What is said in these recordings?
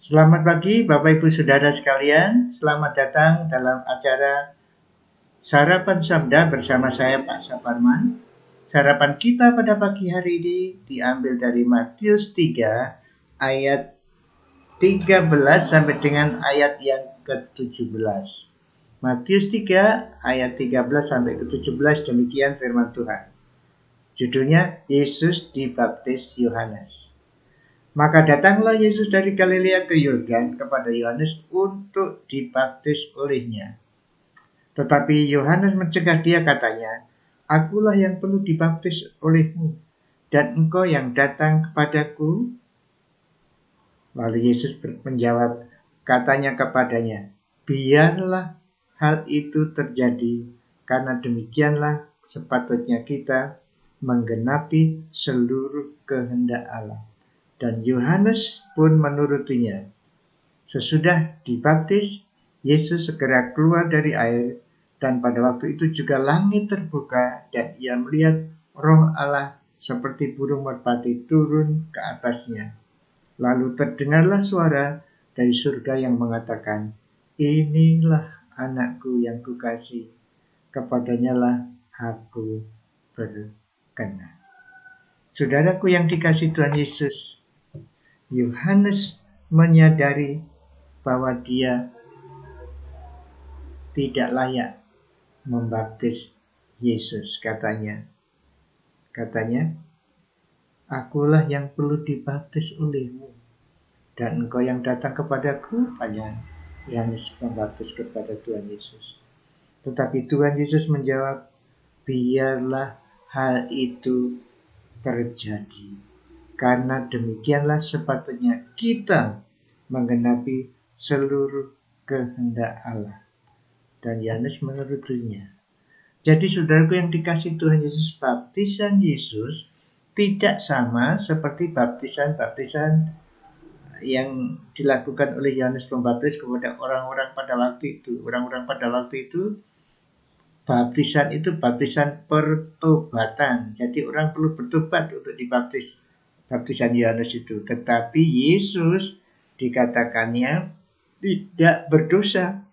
Selamat pagi Bapak Ibu Saudara sekalian. Selamat datang dalam acara Sarapan Sabda bersama saya Pak Saparman. Sarapan kita pada pagi hari ini diambil dari Matius 3 ayat 13 sampai dengan ayat yang ke-17. Matius 3 ayat 13 sampai ke-17, demikian firman Tuhan. Judulnya Yesus dibaptis Yohanes. Maka datanglah Yesus dari Galilea ke Yordan kepada Yohanes untuk dibaptis olehnya. Tetapi Yohanes mencegah dia, katanya, "Akulah yang perlu dibaptis olehmu, dan engkau yang datang kepadaku?" Lalu Yesus menjawab, katanya kepadanya, "Biarlah hal itu terjadi, karena demikianlah sepatutnya kita menggenapi seluruh kehendak Allah." Dan Yohanes pun menurutinya. Sesudah dibaptis, Yesus segera keluar dari air, dan pada waktu itu juga langit terbuka, dan ia melihat Roh Allah seperti burung merpati turun ke atasnya. Lalu terdengarlah suara dari surga yang mengatakan, "Inilah anakku yang kukasihi, kepadanya lah aku berkenan." Saudaraku yang dikasihi Tuhan Yesus, Yohanes menyadari bahwa dia tidak layak membaptis Yesus. Katanya, "Akulah yang perlu dibaptis olehmu, dan engkau yang datang kepadaku." Tanya Yohanes membaptis kepada Tuhan Yesus. Tetapi Tuhan Yesus menjawab, "Biarlah hal itu terjadi, karena demikianlah sepatutnya kita menggenapi seluruh kehendak Allah." Dan Yohanes menurutinya. Jadi saudaraku yang dikasihi Tuhan Yesus, baptisan Yesus tidak sama seperti baptisan-baptisan yang dilakukan oleh Yohanes Pembaptis kepada orang-orang pada waktu itu. Orang-orang pada waktu itu, baptisan itu baptisan pertobatan. Jadi orang perlu bertobat untuk dibaptis. Baptisan Yohanes itu. Tetapi Yesus dikatakannya tidak berdosa.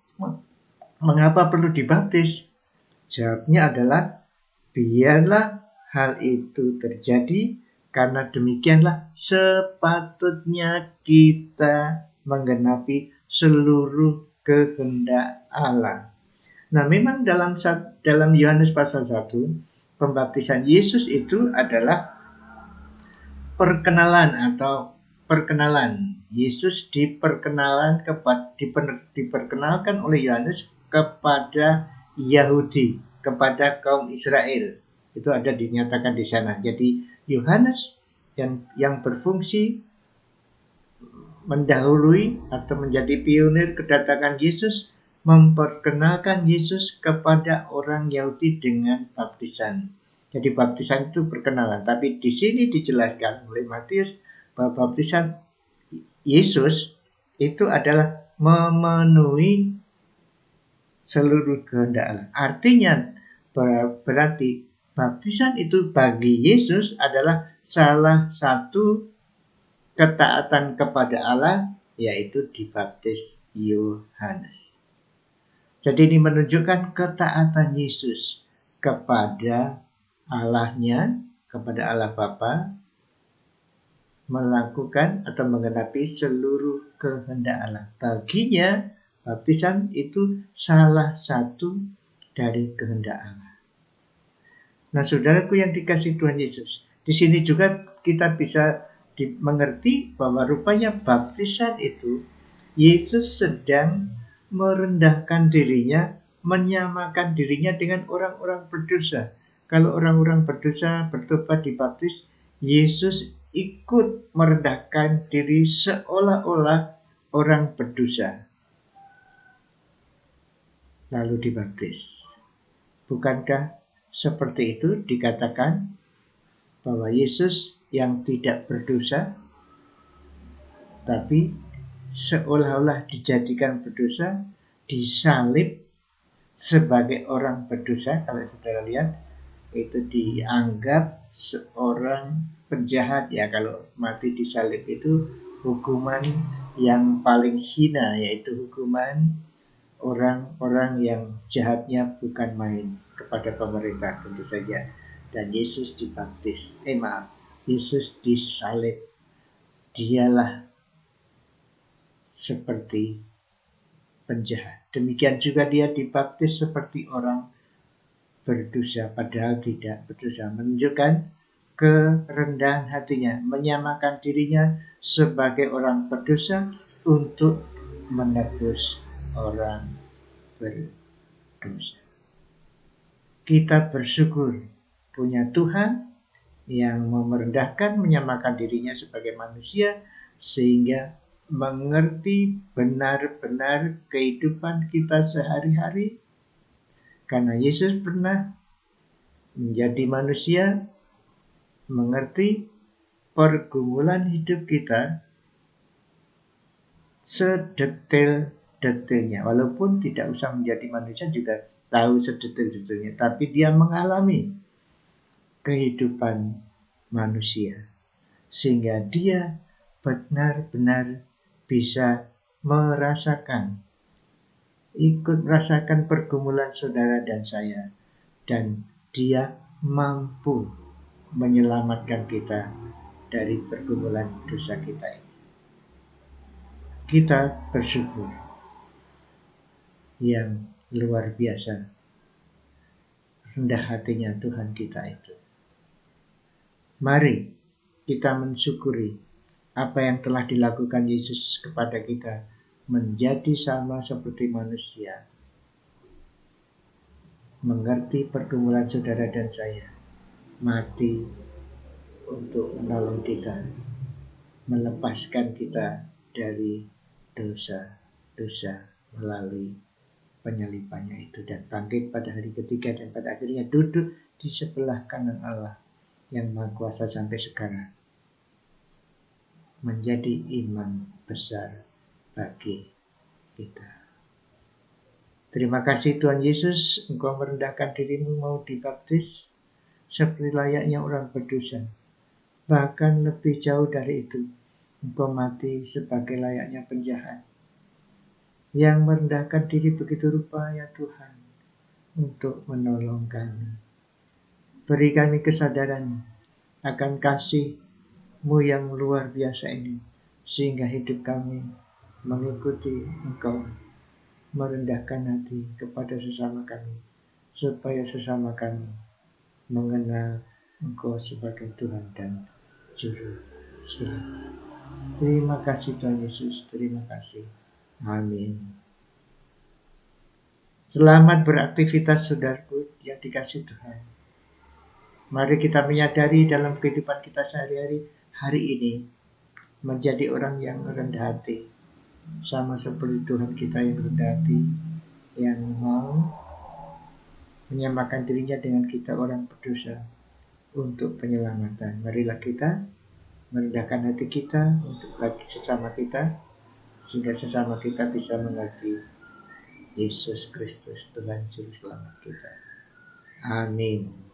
Mengapa perlu dibaptis? Jawabnya adalah, biarlah hal itu terjadi, karena demikianlah sepatutnya kita menggenapi seluruh kehendak Allah. Nah, memang dalam Yohanes pasal 1, pembaptisan Yesus itu adalah perkenalan. Yesus diperkenalkan oleh Yohanes kepada Yahudi, kepada kaum Israel. Itu ada dinyatakan di sana. Jadi Yohanes yang berfungsi mendahului atau menjadi pionir kedatangan Yesus, memperkenalkan Yesus kepada orang Yahudi dengan baptisan. Jadi baptisan itu perkenalan. Tapi di sini dijelaskan oleh Matius bahwa baptisan Yesus itu adalah memenuhi seluruh kehendak Allah. Artinya berarti baptisan itu bagi Yesus adalah salah satu ketaatan kepada Allah, yaitu dibaptis Yohanes. Jadi ini menunjukkan ketaatan Yesus kepada Allahnya, kepada Allah Bapa, melakukan atau menggenapi seluruh kehendak Allah. Baginya, baptisan itu salah satu dari kehendak Allah. Nah, saudaraku yang dikasihi Tuhan Yesus, di sini juga kita bisa mengerti bahwa rupanya baptisan itu Yesus sedang merendahkan dirinya, menyamakan dirinya dengan orang-orang berdosa. Kalau orang-orang berdosa bertobat dibaptis, Yesus ikut merendahkan diri seolah-olah orang berdosa, lalu dibaptis. Bukankah seperti itu dikatakan bahwa Yesus yang tidak berdosa, tapi seolah-olah dijadikan berdosa, disalib sebagai orang berdosa. Kalau saudara lihat, itu dianggap seorang penjahat ya. Kalau mati disalib itu hukuman yang paling hina, yaitu hukuman orang-orang yang jahatnya bukan main kepada pemerintah tentu saja. Dan Yesus dibaptis, Yesus disalib. Dialah seperti penjahat. Demikian juga dia dibaptis seperti orang berdosa, padahal tidak berdosa. Menunjukkan kerendahan hatinya, menyamakan dirinya sebagai orang berdosa untuk menebus orang berdosa. Kita bersyukur punya Tuhan yang merendahkan, menyamakan dirinya sebagai manusia, sehingga mengerti benar-benar kehidupan kita sehari-hari. Karena Yesus pernah menjadi manusia, mengerti pergumulan hidup kita sedetail-detailnya. Walaupun tidak usah menjadi manusia juga tahu sedetail-detailnya, tapi dia mengalami kehidupan manusia, sehingga dia benar-benar bisa ikut merasakan pergumulan saudara dan saya, dan dia mampu menyelamatkan kita dari pergumulan dosa kita ini. Kita bersyukur yang luar biasa rendah hatinya Tuhan kita itu. Mari kita mensyukuri apa yang telah dilakukan Yesus kepada kita, menjadi sama seperti manusia, mengerti pergumulan saudara dan saya, mati untuk menolong kita, melepaskan kita dari dosa-dosa melalui penyalipannya itu, dan bangkit pada hari ketiga, dan pada akhirnya duduk di sebelah kanan Allah yang Maha Kuasa sampai sekarang. Menjadi iman besar bagi kita. Terima kasih Tuhan Yesus, Engkau merendahkan dirimu mau dibaptis seperti layaknya orang berdosa. Bahkan lebih jauh dari itu, Engkau mati sebagai layaknya penjahat yang merendahkan diri begitu rupa, ya Tuhan, untuk menolong kami. Beri kami kesadaran akan kasih-Mu yang luar biasa ini, sehingga hidup kami mengikuti Engkau, merendahkan hati kepada sesama kami, supaya sesama kami mengenal Engkau sebagai Tuhan dan Juru Selamat. Terima kasih Tuhan Yesus, terima kasih. Amin. Selamat beraktivitas saudaraku yang dikasihi Tuhan. Mari kita menyadari dalam kehidupan kita sehari-hari, hari ini menjadi orang yang rendah hati, sama seperti Tuhan kita yang rendah hati, yang mau menyamakan dirinya dengan kita orang berdosa untuk penyelamatan. Marilah kita merendahkan hati kita untuk bagi sesama kita, sehingga sesama kita bisa mengerti Yesus Kristus Tuhan Juru Selamat kita. Amin.